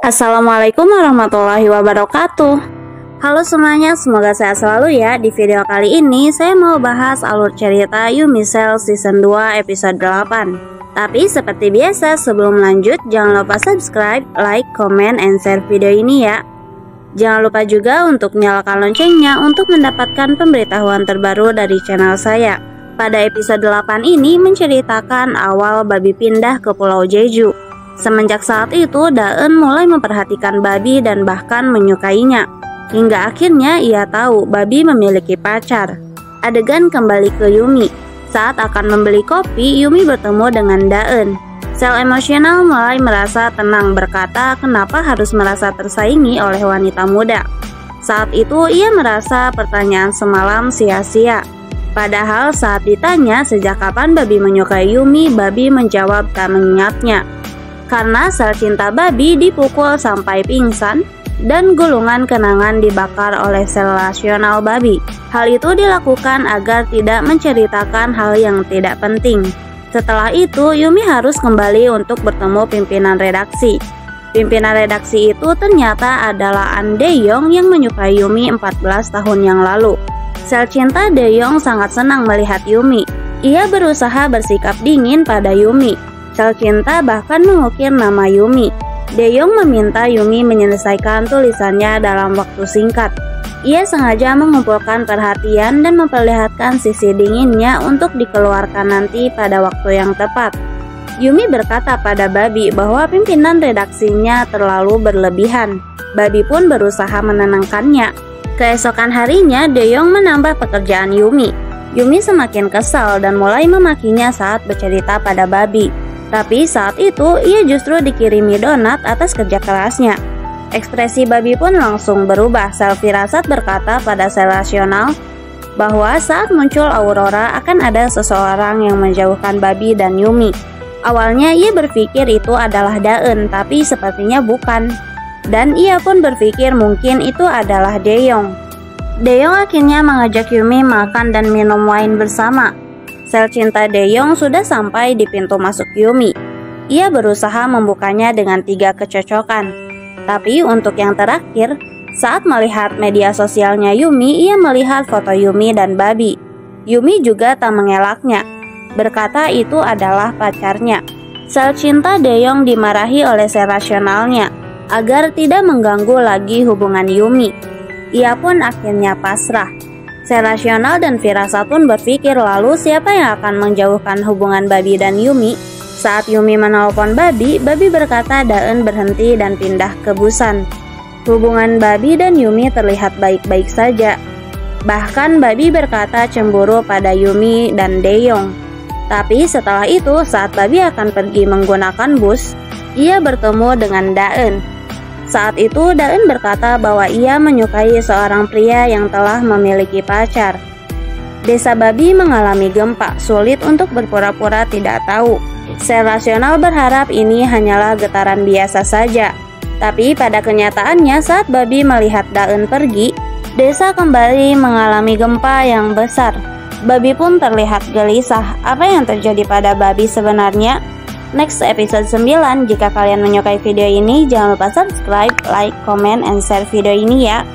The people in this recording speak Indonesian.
Assalamualaikum warahmatullahi wabarakatuh. Halo semuanya, semoga sehat selalu ya. Di video kali ini saya mau bahas alur cerita Yumi Cell Season 2 episode 8. Tapi seperti biasa, sebelum lanjut jangan lupa subscribe, like, comment, and share video ini ya. Jangan lupa juga untuk nyalakan loncengnya untuk mendapatkan pemberitahuan terbaru dari channel saya. Pada episode 8 ini menceritakan awal Babi pindah ke Pulau Jeju. Semenjak saat itu, Daeun mulai memperhatikan Babi dan bahkan menyukainya. Hingga akhirnya ia tahu Babi memiliki pacar. Adegan kembali ke Yumi. Saat akan membeli kopi, Yumi bertemu dengan Daeun. Sel emosional mulai merasa tenang berkata kenapa harus merasa tersaingi oleh wanita muda. Saat itu ia merasa pertanyaan semalam sia-sia. Padahal saat ditanya sejak kapan Babi menyukai Yumi, Babi menjawab tak mengingatnya. Karena sel cinta Babi dipukul sampai pingsan dan gulungan kenangan dibakar oleh sel rasional Babi. Hal itu dilakukan agar tidak menceritakan hal yang tidak penting. Setelah itu, Yumi harus kembali untuk bertemu pimpinan redaksi. Pimpinan redaksi itu ternyata adalah An Dae-yong yang menyukai Yumi 14 tahun yang lalu. Sel cinta Dae-yong sangat senang melihat Yumi. Ia berusaha bersikap dingin pada Yumi. Sel cinta bahkan mengukir nama Yumi. Dae-yong meminta Yumi menyelesaikan tulisannya dalam waktu singkat. Ia sengaja mengumpulkan perhatian dan memperlihatkan sisi dinginnya untuk dikeluarkan nanti pada waktu yang tepat. Yumi berkata pada Babi bahwa pimpinan redaksinya terlalu berlebihan. Babi pun berusaha menenangkannya. Keesokan harinya, Dae-yong menambah pekerjaan Yumi. Yumi semakin kesal dan mulai memakinya saat bercerita pada Babi. Tapi saat itu ia justru dikirimi donat atas kerja kerasnya. Ekspresi Babi pun langsung berubah. Sel firasat berkata pada sel rasional bahwa saat muncul aurora akan ada seseorang yang menjauhkan Babi dan Yumi. Awalnya ia berpikir itu adalah Daeun, tapi sepertinya bukan. Dan ia pun berpikir mungkin itu adalah Dae-yong. Dae-yong akhirnya mengajak Yumi makan dan minum wine bersama. Sel cinta Dae-yong sudah sampai di pintu masuk Yumi. Ia berusaha membukanya dengan 3 kecocokan. Tapi untuk yang terakhir, saat melihat media sosialnya Yumi, ia melihat foto Yumi dan Babi. Yumi juga tak mengelaknya, berkata itu adalah pacarnya. Sel cinta Dae-yong dimarahi oleh sel rasionalnya agar tidak mengganggu lagi hubungan Yumi. Ia pun akhirnya pasrah. Sel rasional dan firasat pun berpikir lalu siapa yang akan menjauhkan hubungan Babi dan Yumi. Saat Yumi menelpon Babi, Babi berkata Daeun berhenti dan pindah ke Busan. Hubungan Babi dan Yumi terlihat baik-baik saja. Bahkan Babi berkata cemburu pada Yumi dan Dae-yong. Tapi setelah itu saat Babi akan pergi menggunakan bus, ia bertemu dengan Daeun. Saat itu Daeun berkata bahwa ia menyukai seorang pria yang telah memiliki pacar. Desa Babi mengalami gempa, sulit untuk berpura-pura tidak tahu. Sel rasional berharap ini hanyalah getaran biasa saja. Tapi pada kenyataannya saat Babi melihat Daeun pergi, desa kembali mengalami gempa yang besar. Babi pun terlihat gelisah. Apa yang terjadi pada Babi sebenarnya? Next episode 9. Jika kalian menyukai video ini, jangan lupa subscribe, like, comment, and share video ini ya.